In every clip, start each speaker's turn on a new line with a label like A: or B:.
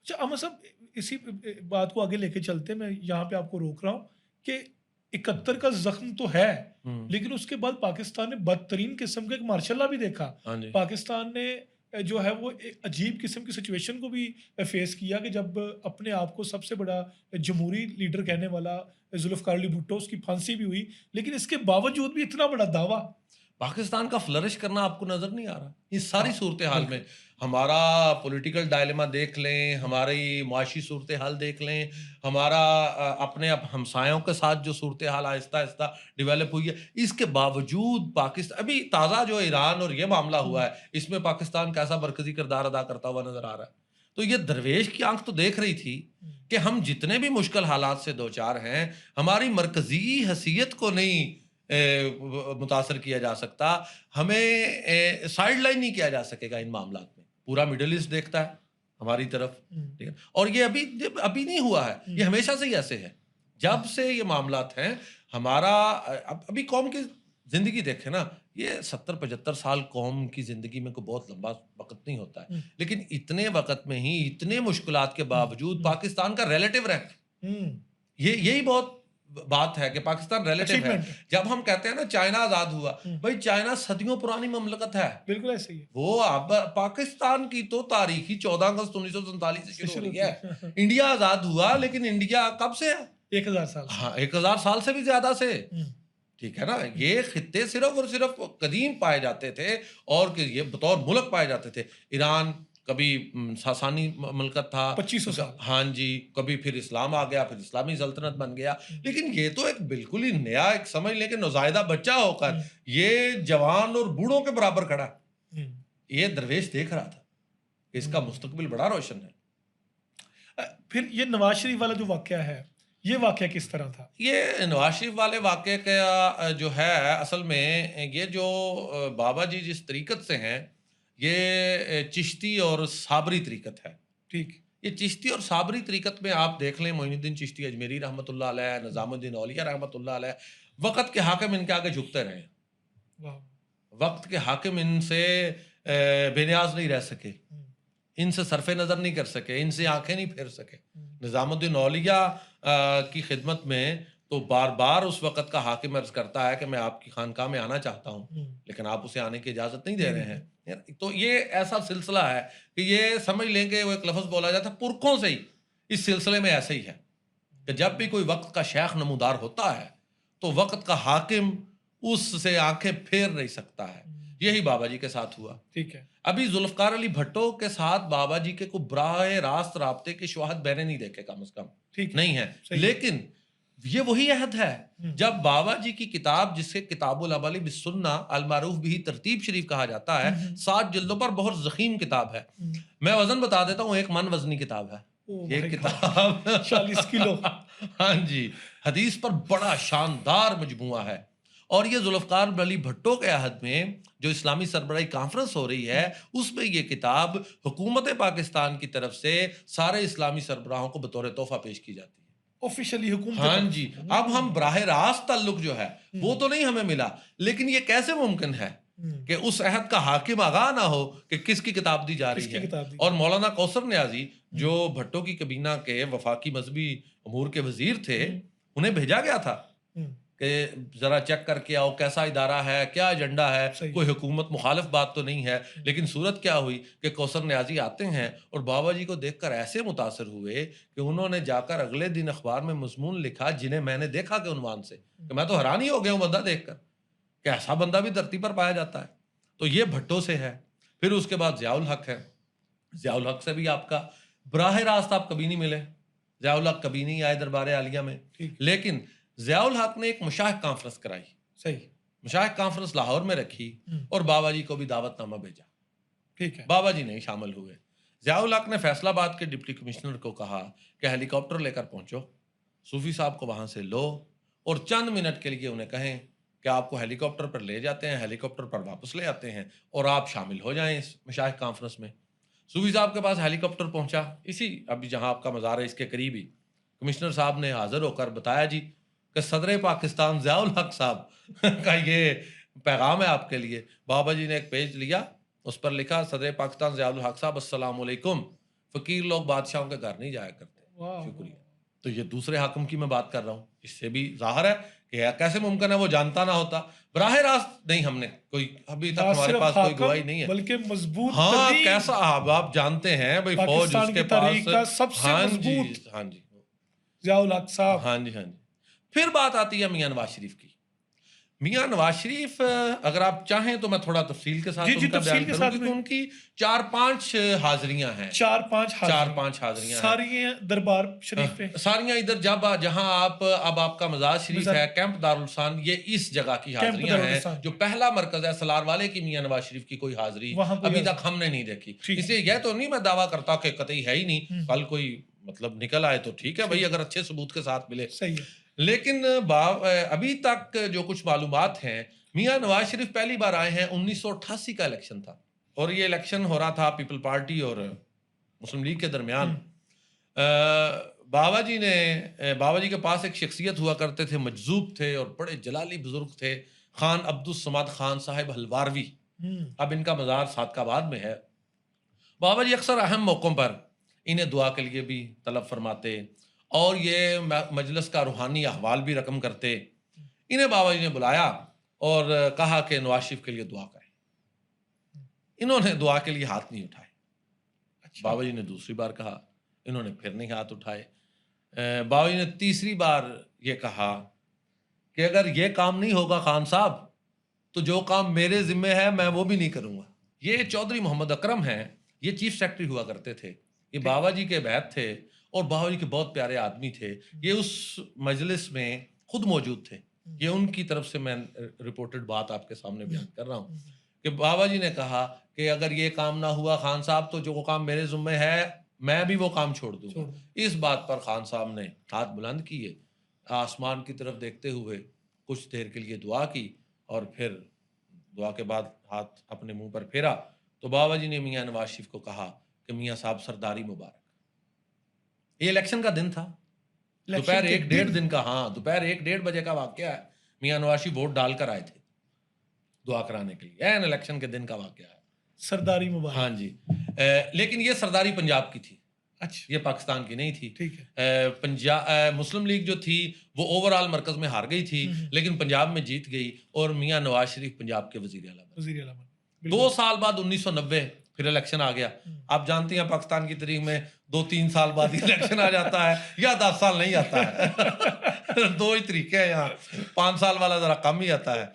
A: اچھا احمد صاحب، اسی بات کو آگے لے کے چلتے ہیں، میں یہاں پہ آپ کو روک رہا ہوں کہ 71 کا زخم تو ہے،
B: ہوں،
A: لیکن اس کے بعد پاکستان نے بدترین قسم کا ایک مارشل لا بھی دیکھا.
B: ہاں جی،
A: پاکستان نے جو ہے وہ ایک عجیب قسم کی سچویشن کو بھی فیس کیا کہ جب اپنے آپ کو سب سے بڑا جمہوری لیڈر کہنے والا ذوالفقار علی بھٹو، اس کی پھانسی بھی ہوئی، لیکن اس کے باوجود بھی اتنا بڑا دعویٰ.
B: پاکستان کا فلرش کرنا آپ کو نظر نہیں آ رہا اس ساری
A: ہاں
B: صورتحال میں؟
A: بالکل.
B: ہمارا پولیٹیکل ڈائلیما دیکھ لیں، ہماری معاشی صورتحال دیکھ لیں، ہمارا اپنے ہمسایوں کے ساتھ جو صورتحال آہستہ آہستہ ڈیولپ ہوئی ہے، اس کے باوجود پاکستان ابھی تازہ جو ایران اور یہ معاملہ ہوا ہے، اس میں پاکستان کیسا مرکزی کردار ادا کرتا ہوا نظر آ رہا ہے. تو یہ درویش کی آنکھ تو دیکھ رہی تھی کہ ہم جتنے بھی مشکل حالات سے دوچار ہیں، ہماری مرکزی حیثیت کو نہیں متاثر کیا جا سکتا، ہمیں سائڈ لائن نہیں کیا جا سکے گا ان معاملات میں. پورا مڈل ایسٹ دیکھتا ہے ہماری طرف، ٹھیک ہے؟ اور یہ ابھی نہیں ہوا ہے، یہ ہمیشہ سے ہی ایسے ہے. جب سے یہ معاملات ہیں ہمارا ابھی قوم کی زندگی دیکھیں نا، یہ 70-75 سال قوم کی زندگی میں کوئی بہت لمبا وقت نہیں ہوتا ہے، لیکن اتنے وقت میں ہی اتنے مشکلات کے باوجود پاکستان کا ریلیٹو رینک، یہی بہت بات ہے کہ پاکستان ریلیٹو ہے.
A: اچیومنٹ ہے.
B: جب ہم کہتے ہیں نا چائنا آزاد ہوا، بھائی چائنا صدیوں پرانی مملکت ہے،
A: بالکل ایسے ہی ہے.
B: وہ اب پاکستان کی تو تاریخ ہی 14 اگست 1947 سے شروع ہو رہی ہے.
A: ہے.
B: انڈیا آزاد ہوا لیکن انڈیا کب سے ہے؟
A: 1000 سال سے.
B: ہاں 1000 سال سے بھی زیادہ سے. ٹھیک ہے نا، یہ خطے صرف اور صرف قدیم پائے جاتے تھے اور کہ یہ بطور ملک پائے جاتے تھے. ایران کبھی ساسانی ملکت تھا،
A: 2500 سال.
B: ہاں جی، کبھی پھر اسلام آ گیا، پھر اسلامی سلطنت بن گیا. لیکن یہ تو ایک بالکل ہی نیا، ایک سمجھ لیں کہ نوزائیدہ بچہ ہو کر یہ جوان اور بوڑھوں کے برابر کھڑا ہے. یہ درویش دیکھ رہا تھا کہ اس کا مستقبل بڑا روشن ہے.
A: پھر یہ نواز شریف والا جو واقعہ ہے، یہ واقعہ کس طرح تھا؟
B: یہ نواز شریف والے واقعے کا جو ہے اصل میں یہ جو بابا جی جس طریقت سے ہیں، یہ چشتی اور صابری طریقت ہے.
A: ٹھیک.
B: یہ چشتی اور صابری طریقت میں آپ دیکھ لیں، معین الدین چشتی اجمیری رحمۃ اللہ علیہ، نظام الدین اولیاء رحمۃ اللہ علیہ، وقت کے حاکم ان کے آگے جھکتے رہے. وقت کے حاکم ان سے بے نیاز نہیں رہ سکے، ان سے صرف نظر نہیں کر سکے، ان سے آنکھیں نہیں پھیر سکے. نظام الدین اولیاء کی خدمت میں تو بار بار اس وقت کا حاکم عرض کرتا ہے کہ میں آپ کی خانقاہ میں آنا چاہتا ہوں، لیکن آپ اسے آنے کی اجازت نہیں دے رہے ہیں. تو یہ ایسا سلسلہ ہے کہ یہ سمجھ لیں کہ وہ ایک لفظ بولا جاتا ہے پرکھوں سے ہی اس سلسلے میں ایسے ہی ہے کہ جب بھی کوئی وقت کا شیخ نمودار ہوتا ہے تو وقت کا حاکم اس سے آنکھیں پھیر نہیں سکتا ہے. یہی بابا جی کے ساتھ ہوا.
A: ٹھیک ہے.
B: ابھی ذوالفقار علی بھٹو کے ساتھ بابا جی کے کو براہ راست رابطے کے شواہد میں نے نہیں دیکھے، کم از کم نہیں ہے. لیکن یہ وہی عہد ہے جب بابا جی کی کتاب، جس کے کتاب العمل بالسنہ المعروف بھی ترتیب شریف کہا جاتا ہے، 7 جلدوں پر بہت ضخیم کتاب ہے. میں وزن بتا دیتا ہوں، 1 من وزنی کتاب ہے یہ کتاب.
A: 40 کلو.
B: ہاں جی، حدیث پر بڑا شاندار مجموعہ ہے. اور یہ ذوالفقار علی بھٹو کے عہد میں جو اسلامی سربراہی کانفرنس ہو رہی ہے، اس میں یہ کتاب حکومت پاکستان کی طرف سے سارے اسلامی سربراہوں کو بطور تحفہ پیش کی جاتی ہے.
A: آفیشلی حکومت.
B: ہاں جی. اب ہم براہ راست تعلق جو ہے وہ تو نہیں ہمیں ملا، لیکن یہ کیسے ممکن ہے کہ اس عہد کا حاکم آگاہ نہ ہو کہ کس کی کتاب دی جا رہی ہے. اور مولانا کوثر نیازی جو بھٹو کی کابینہ کے وفاقی مذہبی امور کے وزیر تھے، انہیں بھیجا گیا تھا کہ ذرا چیک کر کے آؤ کیسا ادارہ ہے، کیا ایجنڈا ہے، کوئی حکومت مخالف بات تو نہیں ہے. لیکن صورت کیا ہوئی کہ کوثر نیازی آتے ہیں اور بابا جی کو دیکھ کر ایسے متاثر ہوئے کہ انہوں نے جا کر اگلے دن اخبار میں مضمون لکھا جنہیں میں نے دیکھا کے عنوان سے کہ میں تو حیران ہی ہو گیا ہوں بندہ دیکھ کر کہ ایسا بندہ بھی دھرتی پر پایا جاتا ہے. تو یہ بھٹو سے ہے. پھر اس کے بعد ضیاء الحق ہے. ضیاء الحق سے بھی آپ کا براہ راست آپ کبھی نہیں ملے. ضیاء الحق کبھی نہیں آئے دربار عالیہ میں. لیکن ضیاء الحق نے ایک مشاہد کانفرنس کرائی.
A: صحیح.
B: مشاہد کانفرنس لاہور میں رکھی اور بابا جی کو بھی دعوت نامہ بھیجا.
A: ٹھیک ہے.
B: بابا جی نہیں شامل ہوئے. ضیاء الحق نے فیصل آباد کے ڈپٹی کمشنر کو کہا کہ ہیلی کاپٹر لے کر پہنچو، صوفی صاحب کو وہاں سے لو اور چند منٹ کے لیے انہیں کہیں کہ آپ کو ہیلی کاپٹر پر لے جاتے ہیں، ہیلی کاپٹر پر واپس لے آتے ہیں اور آپ شامل ہو جائیں اس مشاہد کانفرنس میں. صوفی صاحب کے پاس ہیلی کاپٹر پہنچا، اسی ابھی جہاں آپ کا مزار ہے اس کے قریب ہی. کمشنر صاحب نے حاضر ہو کر بتایا جی کہ صدر پاکستان ضیاء الحق صاحب کا یہ پیغام ہے آپ کے لیے. بابا جی نے ایک پیج لیا، اس پر لکھا صدر پاکستان ضیاء الحق صاحب السلام علیکم، فقیر لوگ بادشاہوں کے گھر نہیں جایا کرتے. شکریہ. تو یہ دوسرے حاکم کی میں بات کر رہا ہوں. اس سے بھی ظاہر ہے کہ کیسے ممکن ہے وہ جانتا نہ ہوتا. براہ راست نہیں، ہم نے کوئی ابھی تک ہمارے پاس کوئی گواہی نہیں ہے.
A: بلکہ مضبوط
B: ہاں کیسا آپ جانتے ہیں بھائی فوج اس کے پاس
A: سب سے مضبوط.
B: ہاں جی
A: ضیاء الحق صاحب.
B: ہاں جی. پھر بات آتی ہے میاں نواز شریف کی. میاں نواز شریف اگر آپ چاہیں تو میں تھوڑا تفصیل کے ساتھ ان کا بیان کروں کیونکہ ان کی 4-5 حاضریاں ہیں.
A: 4-5
B: حاضریاں
A: ساری دربار شریف پہ
B: ساریاں ادھر جہاں اب آپ کا مزار شریف ہے کیمپ دارالحسن، یہ اس جگہ کی حاضریاں ہیں. جو پہلا مرکز ہے سلار والے کی میاں نواز شریف کی کوئی حاضری ابھی تک ہم نے نہیں دیکھی. اس لیے یہ تو نہیں میں دعویٰ کرتا کہ قطعی ہے ہی نہیں، کل کوئی مطلب نکل آئے تو ٹھیک ہے بھائی، اگر اچھے ثبوت کے ساتھ ملے.
A: صحیح ہے.
B: لیکن ابھی تک جو کچھ معلومات ہیں، میاں نواز شریف پہلی بار آئے ہیں 1988 کا الیکشن تھا، اور یہ الیکشن ہو رہا تھا پیپل پارٹی اور مسلم لیگ کے درمیان. بابا جی کے پاس ایک شخصیت ہوا کرتے تھے، مجذوب تھے اور بڑے جلالی بزرگ تھے، خان عبدالصمد خان صاحب حلواروی. اب ان کا مزار صادق آباد میں ہے. بابا جی اکثر اہم موقعوں پر انہیں دعا کے لیے بھی طلب فرماتے اور یہ مجلس کا روحانی احوال بھی رقم کرتے. انہیں بابا جی نے بلایا اور کہا کہ نواز شریف کے لیے دعا کریں. انہوں نے دعا کے لیے ہاتھ نہیں اٹھائے. بابا جی نے دوسری بار کہا، انہوں نے پھر نہیں ہاتھ اٹھائے. بابا جی نے تیسری بار یہ کہا کہ اگر یہ کام نہیں ہوگا خان صاحب تو جو کام میرے ذمہ ہے میں وہ بھی نہیں کروں گا. یہ چودھری محمد اکرم ہیں، یہ چیف سیکرٹری ہوا کرتے تھے، یہ بابا جی کے بیعت تھے اور بابا جی کے بہت پیارے آدمی تھے. یہ اس مجلس میں خود موجود تھے. یہ ان کی طرف سے میں رپورٹڈ بات آپ کے سامنے بیان کر رہا ہوں کہ بابا جی نے کہا کہ اگر یہ کام نہ ہوا خان صاحب تو جو کام میرے ذمہ ہے میں بھی وہ کام چھوڑ دوں گا. اس بات پر خان صاحب نے ہاتھ بلند کیے، آسمان کی طرف دیکھتے ہوئے کچھ دیر کے لیے دعا کی اور پھر دعا کے بعد ہاتھ اپنے منہ پر پھیرا تو بابا جی نے میاں نواز شریف کو کہا کہ میاں صاحب سرداری مبارک. یہ الیکشن کا دن تھا، دوپہر 1-1:30 دن کا. ہاں دوپہر 1-1:30 بجے کا واقعہ ہے. میاں نواز شریف ووٹ ڈال کر آئے تھے دعا کرانے کے لیے. الیکشن کے دن کا واقعہ ہے.
A: سرداری مبارک.
B: ہاں جی. لیکن یہ سرداری پنجاب کی تھی.
A: اچھا.
B: یہ پاکستان کی نہیں تھی.
A: ٹھیک ہے.
B: پنجاب مسلم لیگ جو تھی وہ اوور آل مرکز میں ہار گئی تھی لیکن پنجاب میں جیت گئی اور میاں نواز شریف پنجاب کے وزیر اعلیٰ. 2 سال بعد 1990 پھر الیکشن آ گیا. آپ جانتے ہیں پاکستان کی تاریخ میں 2-3 سال بعد ہی الیکشن آ جاتا ہے یا 10 سال نہیں آتا ہے. 2 ہی طریقے ہیں یہاں. 5 سال والا ذرا کم ہی آتا ہے.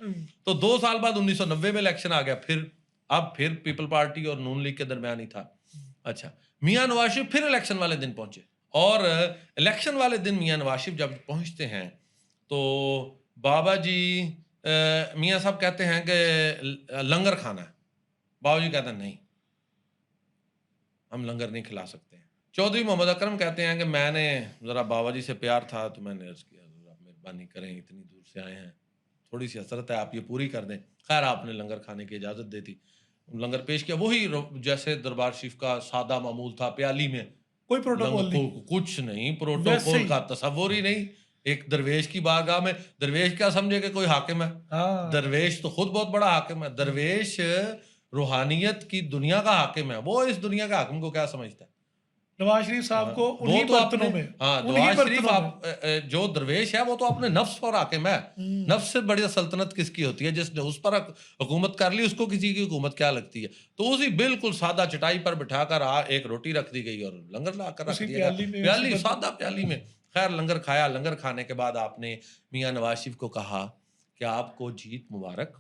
B: تو 2 سال بعد 1990 میں الیکشن آ گیا. پھر پیپل پارٹی اور نون لیگ کے درمیان ہی تھا. اچھا میاں نواز شریف پھر الیکشن والے دن پہنچے اور الیکشن والے دن میاں نواز شریف جب پہنچتے ہیں تو بابا جی میاں صاحب کہتے ہیں کہ لنگر کھانا ہے. بابا جی کہتے ہیں نہیں ہم لنگر نہیں کھلا سکتے ہیں. چودھری محمد اکرم کہتے ہیں کہ میں نے ذرا بابا جی سے پیار تھا تو میں نے عرض کیا ذرا مہربانی کریں، اتنی دور سے آئے ہیں، تھوڑی سی حسرت ہے آپ یہ پوری کر دیں. خیر آپ نے لنگر کھانے کی اجازت دے دی. لنگر پیش کیا، وہی جیسے دربار شریف کا سادہ معمول تھا، پیالی میں
A: کوئی پروٹوکول نہیں،
B: کچھ نہیں، پروٹوکول کا تصور ہی نہیں. ایک درویش کی بارگاہ میں درویش کیا سمجھے کہ کوئی حاکم ہے؟ درویش تو خود بہت بڑا حاکم ہے. درویش روحانیت کی دنیا کا حاکم ہے، وہ اس دنیا کا حاکم کو کیا سمجھتا ہے؟
A: نواز شریف صاحب کو انہی برتنوں میں.
B: ہاں نواز شریف جو درویش ہے وہ تو اپنے نفس پر حاکم ہے. نفس سے بڑی سلطنت کس کی ہوتی ہے؟ جس نے اس پر حکومت کر لی اس کو کسی کی حکومت کیا لگتی ہے؟ تو اسی بالکل سادہ چٹائی پر بٹھا کر ایک روٹی رکھ دی گئی اور لنگر لا کر رکھ دیا گیا، پیالی سادہ پیالی میں. خیر لنگر کھایا. لنگر کھانے کے بعد آپ نے میاں نواز شریف کو کہا کہ آپ کو جیت مبارک.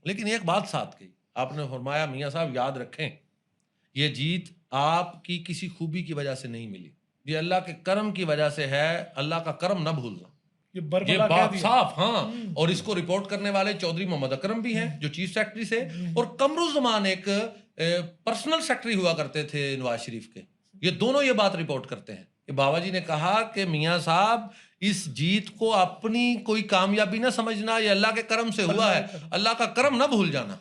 B: لیکن ایک بات ساتھ کہی، آپ نے فرمایا میاں صاحب یاد رکھیں یہ جیت آپ کی کسی خوبی کی وجہ سے نہیں ملی، یہ اللہ کے کرم کی وجہ سے ہے. اللہ کا کرم نہ بھولنا، یہ بات صاف. ہاں اور اس کو رپورٹ کرنے والے چودھری محمد اکرم بھی ہیں جو چیف سیکرٹری سے، اور قمرالزمان ایک پرسنل سیکرٹری ہوا کرتے تھے نواز شریف کے. یہ دونوں یہ بات رپورٹ کرتے ہیں کہ بابا جی نے کہا کہ میاں صاحب اس جیت کو اپنی کوئی کامیابی نہ سمجھنا، یہ اللہ کے کرم سے ہوا ہے، اللہ کا کرم نہ بھول جانا.